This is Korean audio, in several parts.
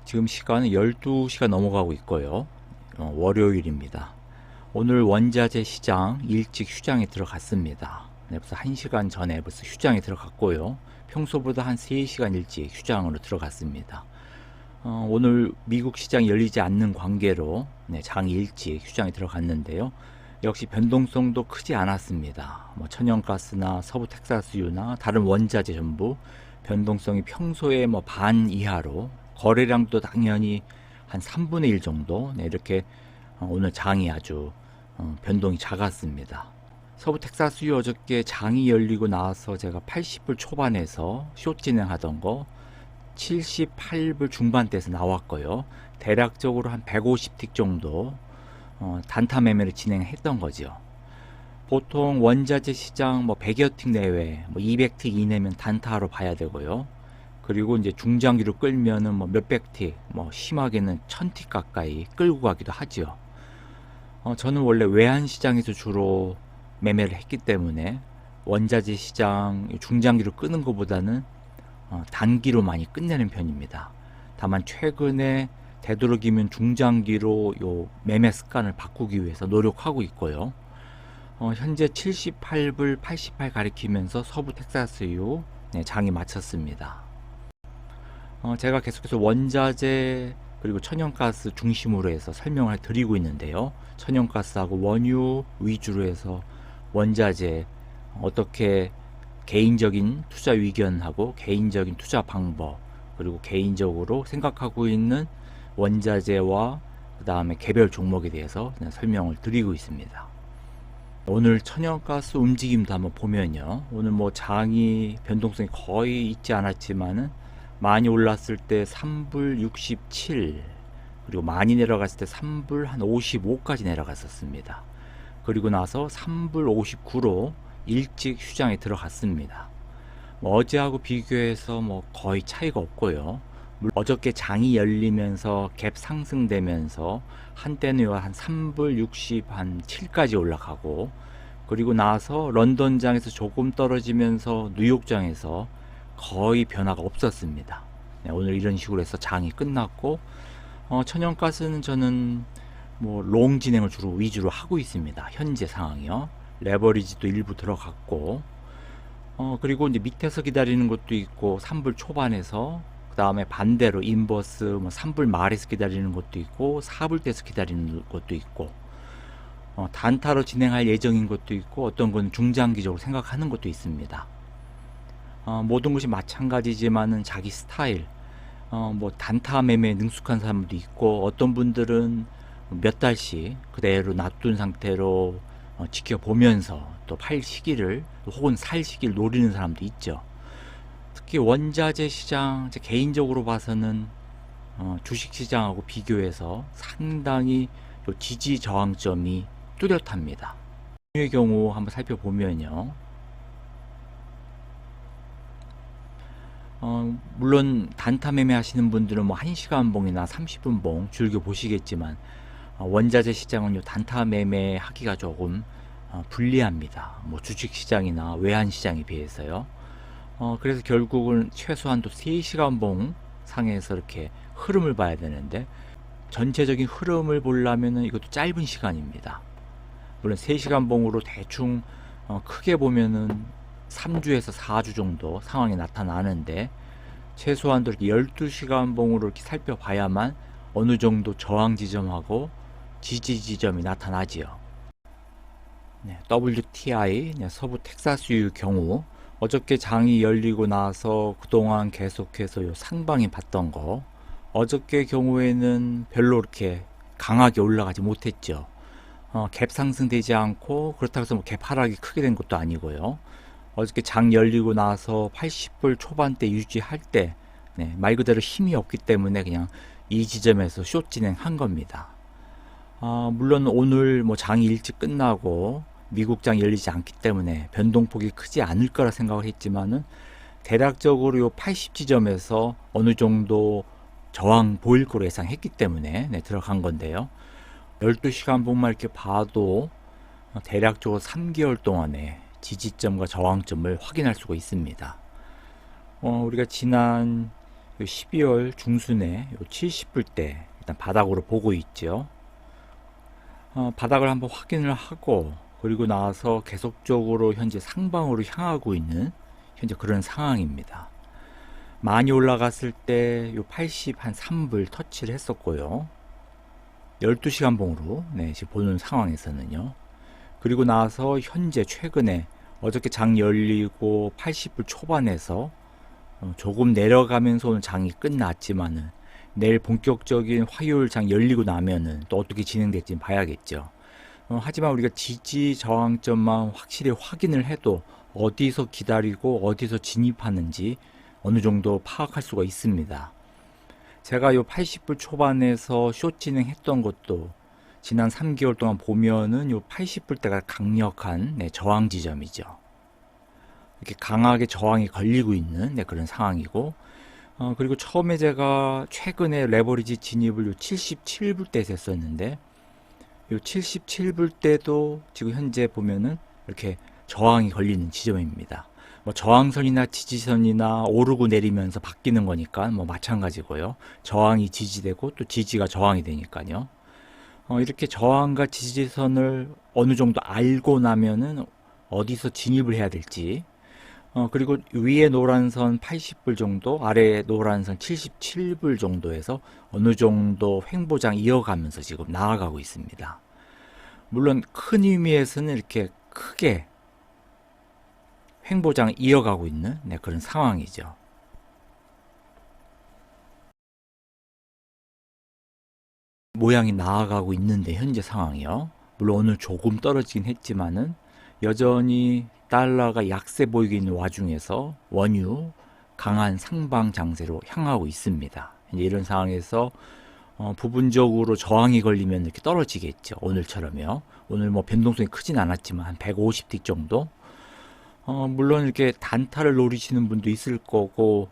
지금 시간은 12시가 넘어가고 있고요. 월요일입니다. 오늘 원자재 시장 일찍 휴장에 들어갔습니다. 네, 벌써 1시간 전에 벌써 휴장에 들어갔고요. 평소보다 한 3시간 일찍 휴장으로 들어갔습니다. 오늘 미국 시장이 열리지 않는 관계로 장 일찍 휴장에 들어갔는데요. 역시 변동성도 크지 않았습니다. 천연가스나 서부 텍사스유나 다른 원자재 전부 변동성이 평소에 반 이하로, 거래량도 당연히 한 3분의 1 정도, 이렇게 오늘 장이 아주 변동이 작았습니다. 서부 텍사스유 어저께 장이 열리고 나서 제가 80불 초반에서 숏 진행하던 거 78불 중반대에서 나왔고요. 대략적으로 한 150틱 정도 단타 매매를 진행했던 거죠. 보통 원자재 시장 100여 틱 내외, 200틱 이내면 단타로 봐야 되고요. 그리고 이제 중장기로 끌면은 몇백 틱, 심하게는 1000틱 가까이 끌고 가기도 하죠. 저는 원래 외환 시장에서 주로 매매를 했기 때문에 원자재 시장 중장기로 끄는 것보다는 단기로 많이 끝내는 편입니다. 다만 최근에 되도록이면 중장기로 요 매매 습관을 바꾸기 위해서 노력하고 있고요. 현재 78불 88 가리키면서 서부 텍사스유 장이 마쳤습니다. 제가 계속해서 원자재 그리고 천연가스 중심으로 해서 설명을 드리고 있는데요. 천연가스하고 원유 위주로 해서 원자재 어떻게 개인적인 투자 의견하고 개인적인 투자 방법, 그리고 개인적으로 생각하고 있는 원자재와 그 다음에 개별 종목에 대해서 설명을 드리고 있습니다. 오늘 천연가스 움직임도 한번 보면요. 오늘 장이 변동성이 거의 있지 않았지만은 많이 올랐을 때 3불 67, 그리고 많이 내려갔을 때 3불 한 55까지 내려갔었습니다. 그리고 나서 3불 59로 일찍 휴장에 들어갔습니다. 어제하고 비교해서 거의 차이가 없고요. 어저께 장이 열리면서 갭 상승되면서 한때는 한 3불 60 한 7까지 올라가고, 그리고 나서 런던장에서 조금 떨어지면서 뉴욕장에서 거의 변화가 없었습니다. 오늘 이런 식으로 해서 장이 끝났고, 천연가스는 저는 롱 진행을 주로 위주로 하고 있습니다. 현재 상황이요. 레버리지도 일부 들어갔고, 그리고 이제 밑에서 기다리는 것도 있고 3불 초반에서, 그 다음에 반대로 인버스 3불 말에서 기다리는 것도 있고 4불대에서 기다리는 것도 있고, 단타로 진행할 예정인 것도 있고, 어떤 건 중장기적으로 생각하는 것도 있습니다. 모든 것이 마찬가지지만은 자기 스타일, 단타 매매에 능숙한 사람도 있고, 어떤 분들은 몇 달씩 그대로 놔둔 상태로 지켜보면서 또 팔 시기를 혹은 살 시기를 노리는 사람도 있죠. 특히 원자재 시장, 제 개인적으로 봐서는 주식 시장하고 비교해서 상당히 지지 저항점이 뚜렷합니다. 의 경우 한번 살펴보면요. 물론 단타 매매 하시는 분들은 1시간 봉이나 30분 봉 즐겨 보시겠지만, 원자재 시장은 단타 매매 하기가 조금 불리합니다. 주식 시장이나 외환 시장에 비해서요. 그래서 결국은 최소한 또 3시간 봉 상에서 이렇게 흐름을 봐야 되는데, 전체적인 흐름을 보려면 이것도 짧은 시간입니다. 물론 3시간 봉으로 대충 크게 보면은 3주에서 4주 정도 상황이 나타나는데, 최소한도 이렇게 12시간 봉으로 이렇게 살펴봐야만 어느 정도 저항 지점하고 지지 지점이 나타나지요. WTI 서부 텍사스유 경우 어저께 장이 열리고 나서 그동안 계속해서 요 상방에 봤던 거, 어저께 경우에는 별로 이렇게 강하게 올라가지 못했죠. 갭 상승되지 않고, 그렇다고 해서 갭 하락이 크게 된 것도 아니고요. 어저께 장 열리고 나서 80불 초반대 유지할 때 말 그대로 힘이 없기 때문에 그냥 이 지점에서 숏 진행한 겁니다. 물론 오늘 장이 일찍 끝나고 미국 장이 열리지 않기 때문에 변동폭이 크지 않을 거라 생각을 했지만은, 대략적으로 요 80지점에서 어느 정도 저항 보일 거로 예상했기 때문에 들어간 건데요. 12시간 봉만 이렇게 봐도 대략적으로 3개월 동안에 지지점과 저항점을 확인할 수가 있습니다. 우리가 지난 요 12월 중순에 요 70불대 일단 바닥으로 보고 있죠. 바닥을 한번 확인을 하고 그리고 나서 계속적으로 현재 상방으로 향하고 있는 현재 그런 상황입니다. 많이 올라갔을 때 요 80 한 3불 터치를 했었고요. 12시간 봉으로 지금 보는 상황에서는요. 그리고 나서 현재 최근에 어저께 장 열리고 80불 초반에서 조금 내려가면서 오늘 장이 끝났지만은 내일 본격적인 화요일 장 열리고 나면은 또 어떻게 진행될지 봐야겠죠. 하지만 우리가 지지 저항점만 확실히 확인을 해도 어디서 기다리고 어디서 진입하는지 어느 정도 파악할 수가 있습니다. 제가 요 80불 초반에서 숏 진행했던 것도 지난 3개월 동안 보면은 요 80불대가 강력한 저항 지점이죠. 이렇게 강하게 저항이 걸리고 있는 그런 상황이고, 그리고 처음에 제가 최근에 레버리지 진입을 요 77불대에서 했었는데, 요 77불대도 지금 현재 보면은 이렇게 저항이 걸리는 지점입니다. 뭐 저항선이나 지지선이나 오르고 내리면서 바뀌는 거니까 뭐 마찬가지고요. 저항이 지지되고 또 지지가 저항이 되니까요. 이렇게 저항과 지지선을 어느 정도 알고 나면은 어디서 진입을 해야 될지, 그리고 위에 노란 선 80불 정도, 아래에 노란 선 77불 정도에서 어느 정도 횡보장 이어가면서 지금 나아가고 있습니다. 물론 큰 의미에서는 이렇게 크게 횡보장 이어가고 있는 그런 상황이죠. 모양이 나아가고 있는데 현재 상황이요. 물론 오늘 조금 떨어지긴 했지만은 여전히 달러가 약세 보이고 있는 와중에서 원유 강한 상방 장세로 향하고 있습니다. 이제 이런 상황에서 부분적으로 저항이 걸리면 이렇게 떨어지겠죠. 오늘처럼요. 오늘 뭐 변동성이 크진 않았지만 한 150틱 정도. 물론 이렇게 단타를 노리시는 분도 있을 거고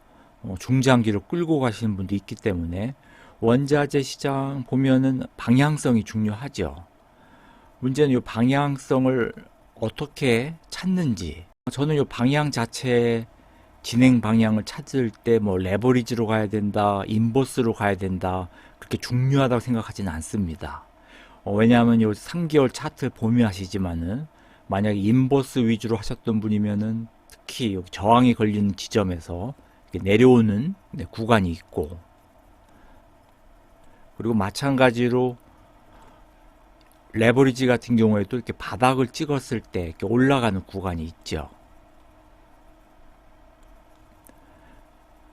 중장기로 끌고 가시는 분도 있기 때문에 원자재 시장 보면은 방향성이 중요하죠. 문제는 이 방향성을 어떻게 찾는지. 저는 이 방향 자체 진행 방향을 찾을 때 뭐 레버리지로 가야 된다, 인버스로 가야 된다 그렇게 중요하다고 생각하지는 않습니다. 왜냐하면 이 3개월 차트 보면 아시지만은 만약에 인버스 위주로 하셨던 분이면은 특히 여기 저항이 걸리는 지점에서 내려오는 구간이 있고, 그리고 마찬가지로 레버리지 같은 경우에도 이렇게 바닥을 찍었을 때 이렇게 올라가는 구간이 있죠.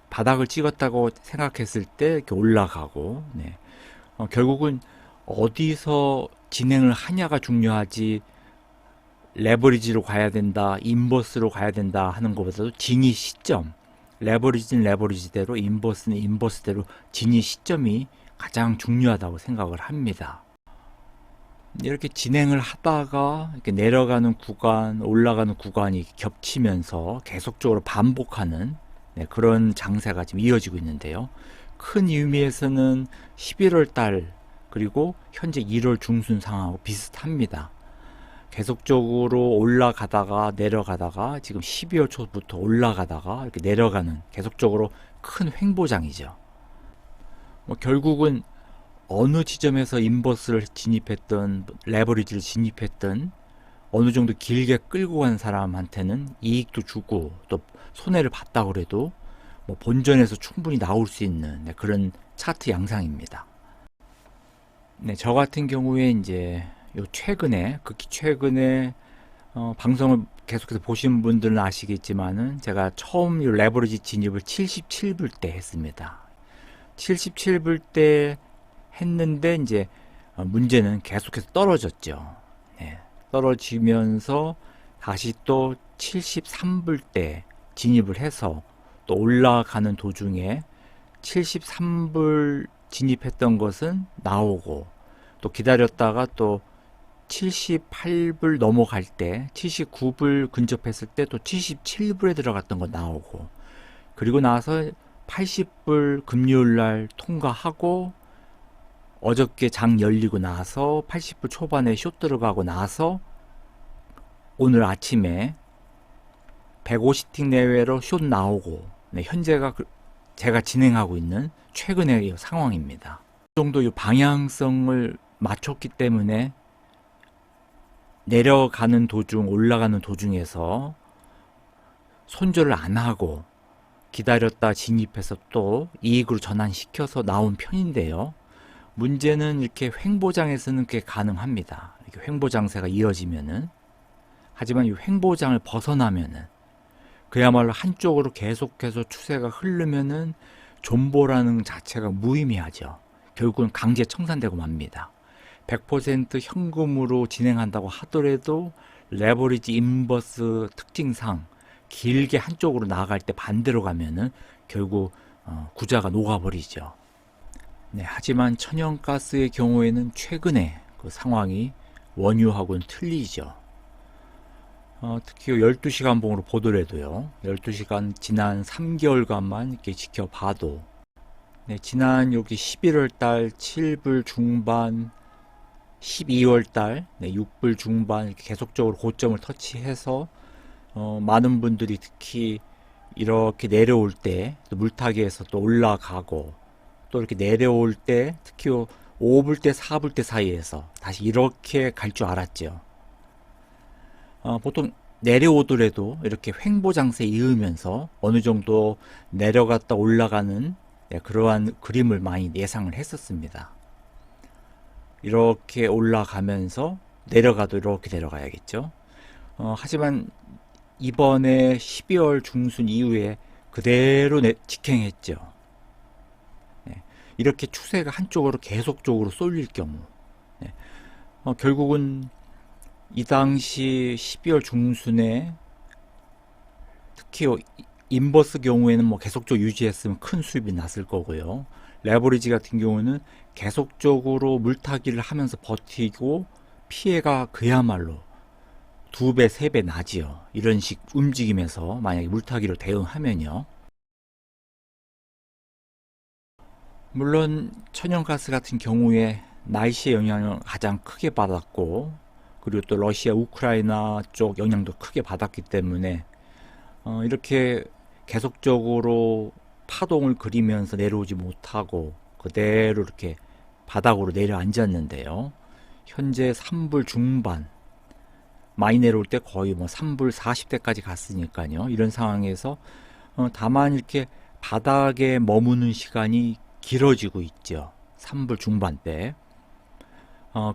바닥을 찍었다고 생각했을 때 이렇게 올라가고, 결국은 어디서 진행을 하냐가 중요하지, 레버리지로 가야 된다, 인버스로 가야 된다 하는 것보다도 진입 시점, 레버리지는 레버리지대로, 인버스는 인버스대로 진입 시점이 가장 중요하다고 생각을 합니다. 이렇게 진행을 하다가 이렇게 내려가는 구간, 올라가는 구간이 겹치면서 계속적으로 반복하는 그런 장세가 지금 이어지고 있는데요. 큰 의미에서는 11월 달 그리고 현재 1월 중순 상황하고 비슷합니다. 계속적으로 올라가다가 내려가다가 지금 12월 초부터 올라가다가 이렇게 내려가는 계속적으로 큰 횡보장이죠. 결국은 어느 지점에서 인버스를 진입했던, 레버리지를 진입했던, 어느 정도 길게 끌고 간 사람한테는 이익도 주고 또 손해를 봤다고 그래도 뭐 본전에서 충분히 나올 수 있는 그런 차트 양상입니다. 저 같은 경우에 이제 요 최근에, 극히 최근에 방송을 계속해서 보신 분들은 아시겠지만은 제가 처음 요 레버리지 진입을 77불 때 했습니다. 77불 때 했는데 이제 문제는 계속해서 떨어졌죠. 떨어지면서 다시 또 73불 때 진입을 해서 또 올라가는 도중에 73불 진입했던 것은 나오고, 또 기다렸다가 또 78불 넘어갈 때 79불 근접했을 때 또 77불에 들어갔던 거 나오고, 그리고 나서 80불 금요일날 통과하고 어저께 장 열리고 나서 80불 초반에 숏 들어가고 나서 오늘 아침에 150틱 내외로 숏 나오고, 현재가 제가 진행하고 있는 최근의 상황입니다. 이 정도 이 방향성을 맞췄기 때문에 내려가는 도중, 올라가는 도중에서 손절을 안 하고 기다렸다 진입해서 또 이익으로 전환시켜서 나온 편인데요. 문제는 이렇게 횡보장에서는 그게 가능합니다. 이렇게 횡보장세가 이어지면은. 하지만 이 횡보장을 벗어나면은 그야말로 한쪽으로 계속해서 추세가 흐르면은 존버라는 자체가 무의미하죠. 결국은 강제 청산되고 맙니다. 100% 현금으로 진행한다고 하더라도 레버리지 인버스 특징상 길게 한쪽으로 나아갈 때 반대로 가면은 결국 구자가 녹아버리죠. 네, 하지만 천연가스의 경우에는 최근에 그 상황이 원유하고는 틀리죠. 특히 12시간 봉으로 보더라도요. 12시간 지난 3개월간만 이렇게 지켜봐도 네, 지난 여기 11월 달 7불 중반 12월 달 6불 중반 이렇게 계속적으로 고점을 터치해서 많은 분들이 특히 이렇게 내려올 때 또 물타기에서 또 올라가고 또 이렇게 내려올 때 특히 5불대 4불대 사이에서 다시 이렇게 갈 줄 알았죠. 보통 내려오더라도 이렇게 횡보장세 이으면서 어느 정도 내려갔다 올라가는 그러한 그림을 많이 예상을 했었습니다. 이렇게 올라가면서 내려가도 이렇게 내려가야겠죠. 하지만 이번에 12월 중순 이후에 그대로 직행했죠. 네. 이렇게 추세가 한쪽으로 계속적으로 쏠릴 경우 결국은 이 당시 12월 중순에 특히 인버스 경우에는 뭐 계속적으로 유지했으면 큰 수입이 났을 거고요. 레버리지 같은 경우는 계속적으로 물타기를 하면서 버티고 피해가 그야말로 2배, 3배 나지요. 이런 식 움직임에서 만약에 물타기로 대응하면요. 물론 천연가스 같은 경우에 날씨의 영향을 가장 크게 받았고 그리고 또 러시아, 우크라이나 쪽 영향도 크게 받았기 때문에 이렇게 계속적으로 파동을 그리면서 내려오지 못하고 그대로 이렇게 바닥으로 내려앉았는데요. 현재 3불 중반 많이 내려올 때 거의 뭐 3불 40대까지 갔으니까요. 이런 상황에서 다만 이렇게 바닥에 머무는 시간이 길어지고 있죠. 3불 중반대.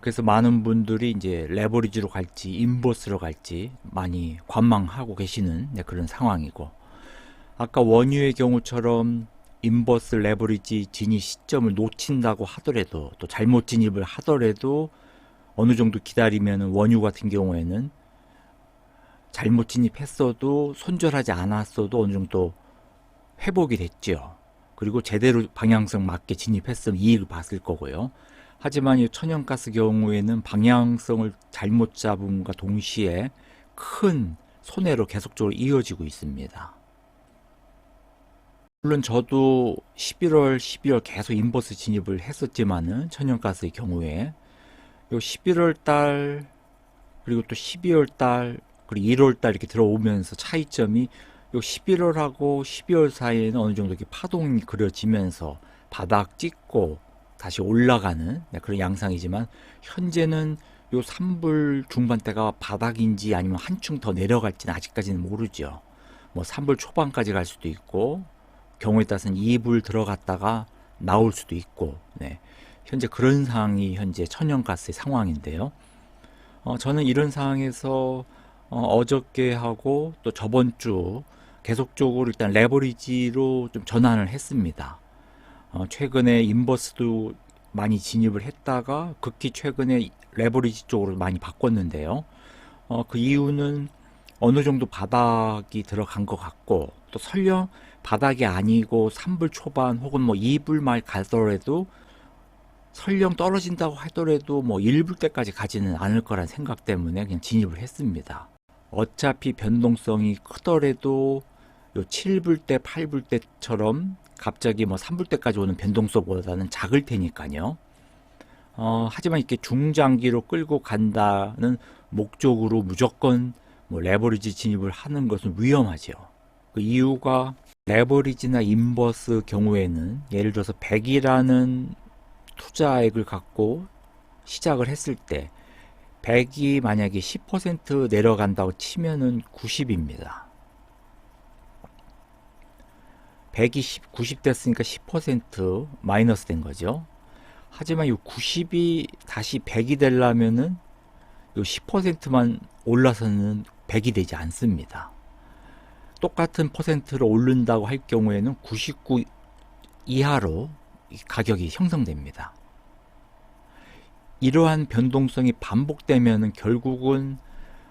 그래서 많은 분들이 이제 레버리지로 갈지 인버스로 갈지 많이 관망하고 계시는 그런 상황이고, 아까 원유의 경우처럼 인버스 레버리지 진입 시점을 놓친다고 하더라도 또 잘못 진입을 하더라도 어느 정도 기다리면 원유 같은 경우에는 잘못 진입했어도 손절하지 않았어도 어느 정도 회복이 됐죠. 그리고 제대로 방향성 맞게 진입했으면 이익을 봤을 거고요. 하지만 이 천연가스 경우에는 방향성을 잘못 잡음과 동시에 큰 손해로 계속적으로 이어지고 있습니다. 물론 저도 11월, 12월 계속 인버스 진입을 했었지만은 천연가스의 경우에 요 11월 달 그리고 또 12월 달 그리고 1월 달 이렇게 들어오면서 차이점이 요 11월하고 12월 사이에는 어느 정도 이렇게 파동이 그려지면서 바닥 찍고 다시 올라가는 그런 양상이지만, 현재는 요 3불 중반대가 바닥인지 아니면 한층 더 내려갈지는 아직까지는 모르죠. 뭐 3불 초반까지 갈 수도 있고 경우에 따라서는 2불 들어갔다가 나올 수도 있고, 현재 그런 상황이 현재 천연가스의 상황인데요. 저는 이런 상황에서 어저께 하고 또 저번 주 계속적으로 일단 레버리지로 좀 전환을 했습니다. 최근에 인버스도 많이 진입을 했다가 극히 최근에 레버리지 쪽으로 많이 바꿨는데요. 그 이유는 어느 정도 바닥이 들어간 것 같고, 또 설령 바닥이 아니고 3불 초반 혹은 뭐 2불 말 가더라도 설령 떨어진다고 하더라도 뭐 1불 때까지 가지는 않을 거란 생각 때문에 그냥 진입을 했습니다. 어차피 변동성이 크더라도 요 7불 때, 8불 때처럼 갑자기 뭐 3불 때까지 오는 변동성보다는 작을 테니까요. 하지만 이렇게 중장기로 끌고 간다는 목적으로 무조건 뭐 레버리지 진입을 하는 것은 위험하죠. 그 이유가 레버리지나 인버스 경우에는 예를 들어서 100이라는 투자액을 갖고 시작을 했을 때 100이 만약에 10% 내려간다고 치면은 90입니다. 100이 90 됐으니까 10% 마이너스 된 거죠. 하지만 이 90이 다시 100이 되려면은 이 10%만 올라서는 100이 되지 않습니다. 똑같은 퍼센트를 오른다고 할 경우에는 99 이하로 가격이 형성됩니다. 이러한 변동성이 반복되면 결국은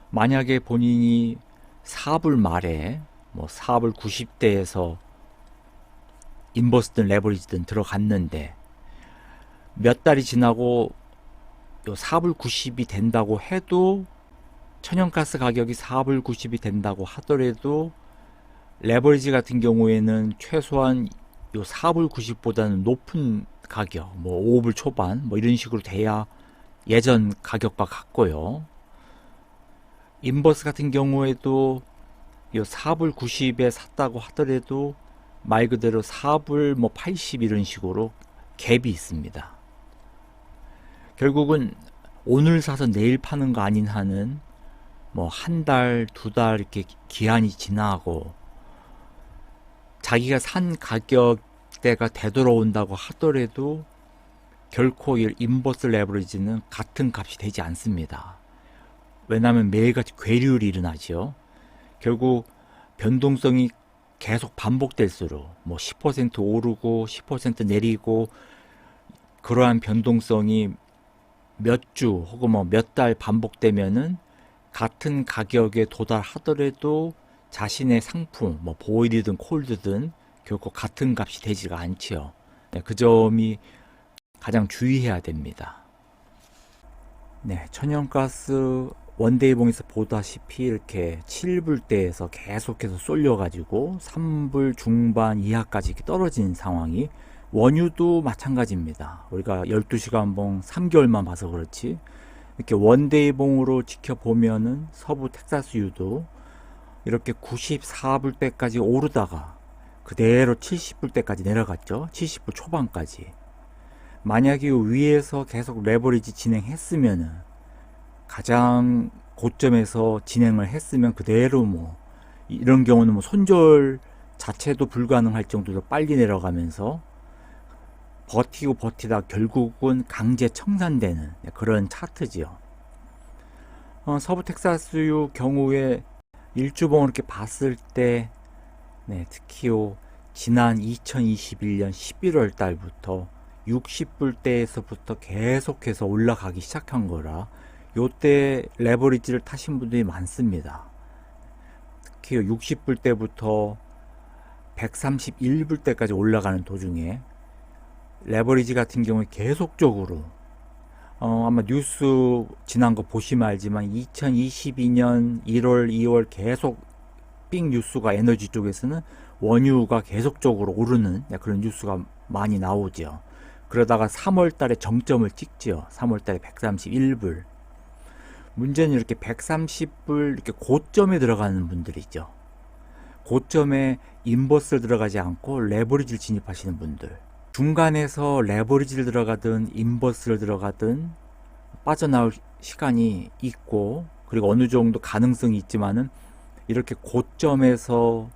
만약에 본인이 사불 말에 뭐 사불 90대에서 인버스든 레버리지든 들어갔는데 몇 달이 지나고 요 사불 90이 된다고 해도 천연가스 가격이 4불 90이 된다고 하더라도 레버리지 같은 경우에는 최소한 요 4불 90보다는 높은 가격, 뭐 5불 초반, 뭐 이런 식으로 돼야 예전 가격과 같고요. 인버스 같은 경우에도 요 4불 90에 샀다고 하더라도 말 그대로 4불 뭐 80 이런 식으로 갭이 있습니다. 결국은 오늘 사서 내일 파는 거 아닌 한은 뭐 한 달, 두 달 이렇게 기한이 지나고 자기가 산 가격대가 되돌아온다고 하더라도 결코 이 인버스 레버리지는 같은 값이 되지 않습니다. 왜냐하면 매일같이 괴리율이 일어나죠. 결국 변동성이 계속 반복될수록 뭐 10% 오르고 10% 내리고 그러한 변동성이 몇 주 혹은 뭐 몇 달 반복되면은 같은 가격에 도달하더라도 자신의 상품, 뭐 보일이든 콜드든 결코 같은 값이 되지가 않지요. 네, 그 점이 가장 주의해야 됩니다. 네, 천연가스 원데이봉에서 보다시피 이렇게 7불대에서 계속해서 쏠려가지고 3불 중반 이하까지 이렇게 떨어진 상황이 원유도 마찬가지입니다. 우리가 12시간봉 3개월만 봐서 그렇지 이렇게 원데이봉으로 지켜보면은 서부 텍사스유도 이렇게 94불대까지 오르다가 그대로 70불대까지 내려갔죠. 70불 초반까지. 만약에 위에서 계속 레버리지 진행했으면은 가장 고점에서 진행을 했으면 그대로 뭐 이런 경우는 뭐 손절 자체도 불가능할 정도로 빨리 내려가면서 버티고 버티다 결국은 강제 청산되는 그런 차트지요. 서부 텍사스유 경우에 일주봉을 이렇게 봤을 때 특히 지난 2021년 11월 달부터 60불대에서부터 계속해서 올라가기 시작한 거라 요때 레버리지를 타신 분들이 많습니다. 특히 60불대부터 131불대까지 올라가는 도중에 레버리지 같은 경우에 계속적으로 아마 뉴스 지난 거 보시면 알지만 2022년 1월, 2월 계속 빅 뉴스가 에너지 쪽에서는 원유가 계속적으로 오르는 그런 뉴스가 많이 나오죠. 그러다가 3월 달에 정점을 찍지요. 3월 달에 131불. 문제는 이렇게 130불 이렇게 고점에 들어가는 분들이죠. 고점에 인버스를 들어가지 않고 레버리지를 진입하시는 분들. 중간에서 레버리지를 들어가든 인버스를 들어가든 빠져나올 시간이 있고 그리고 어느 정도 가능성이 있지만은 이렇게 고점에서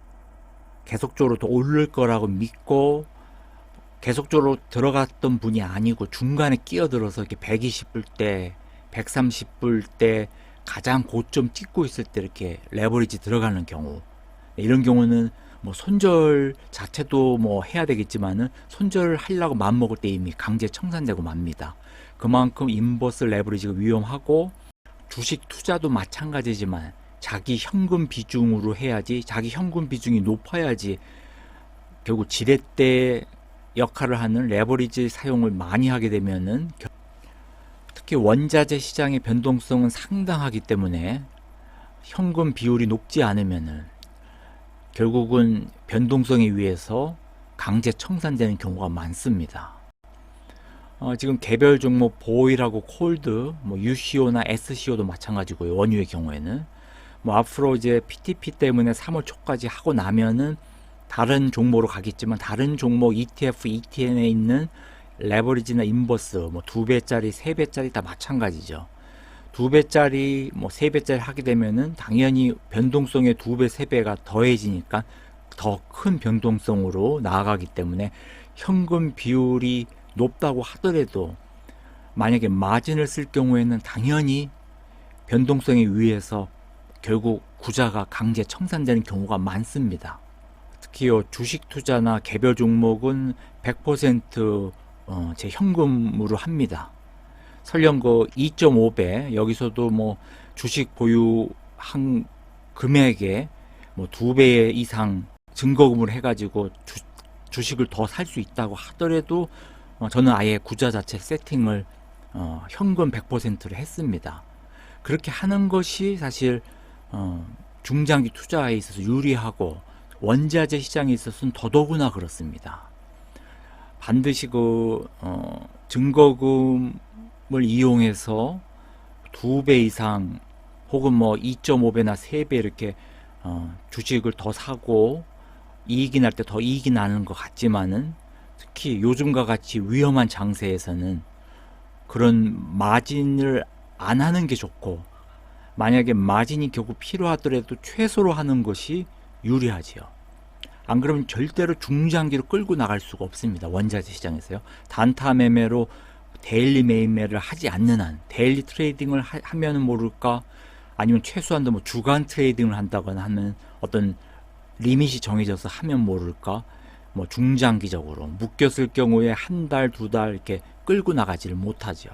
계속적으로 더 오를 거라고 믿고 계속적으로 들어갔던 분이 아니고 중간에 끼어들어서 이렇게 120불대, 130불대 가장 고점 찍고 있을 때 이렇게 레버리지 들어가는 경우 이런 경우는 뭐 손절 자체도 뭐 해야 되겠지만은 손절을 하려고 맘먹을 때 이미 강제 청산되고 맙니다. 그만큼 인버스 레버리지가 위험하고 주식 투자도 마찬가지지만 자기 현금 비중으로 해야지 자기 현금 비중이 높아야지 결국 지렛대 역할을 하는 레버리지 사용을 많이 하게 되면은 특히 원자재 시장의 변동성은 상당하기 때문에 현금 비율이 높지 않으면은 결국은 변동성에 의해서 강제 청산되는 경우가 많습니다. 지금 개별 종목 보일하고 콜드, 뭐 UCO나 SCO도 마찬가지고요. 원유의 경우에는 뭐 앞으로 이제 PTP 때문에 3월 초까지 하고 나면은 다른 종목으로 가겠지만 다른 종목 ETF, ETN에 있는 레버리지나 인버스 뭐 2배짜리, 3배짜리 다 마찬가지죠. 2배짜리, 뭐 3배짜리 하게 되면은 당연히 변동성의 2배, 3배가 더해지니까 더 큰 변동성으로 나아가기 때문에 현금 비율이 높다고 하더라도 만약에 마진을 쓸 경우에는 당연히 변동성에 의해서 결국 구자가 강제 청산되는 경우가 많습니다. 특히 주식 투자나 개별 종목은 100% 제 현금으로 합니다. 설령 그 2.5배 여기서도 뭐 주식 보유한 금액에 뭐 2배 이상 증거금을 해가지고 주식을 더 살 수 있다고 하더라도 저는 아예 구자 자체 세팅을 현금 100%를 했습니다. 그렇게 하는 것이 사실 중장기 투자에 있어서 유리하고 원자재 시장에 있어서는 더더구나 그렇습니다. 반드시 그 증거금을 이용해서 2배 이상 혹은 뭐 2.5배나 3배 이렇게 주식을 더 사고 이익이 날 때 더 이익이 나는 것 같지만은 특히 요즘과 같이 위험한 장세에서는 그런 마진을 안 하는 게 좋고 만약에 마진이 결국 필요하더라도 최소로 하는 것이 유리하지요. 안 그러면 절대로 중장기로 끌고 나갈 수가 없습니다. 원자재 시장에서요. 단타 매매로 데일리 매매를 하지 않는 한 데일리 트레이딩을 하면은 모를까 아니면 최소한도 뭐 주간 트레이딩을 한다거나 하는 어떤 리밋이 정해져서 하면 모를까 뭐 중장기적으로 묶였을 경우에 한 달, 2달 이렇게 끌고 나가지를 못하죠.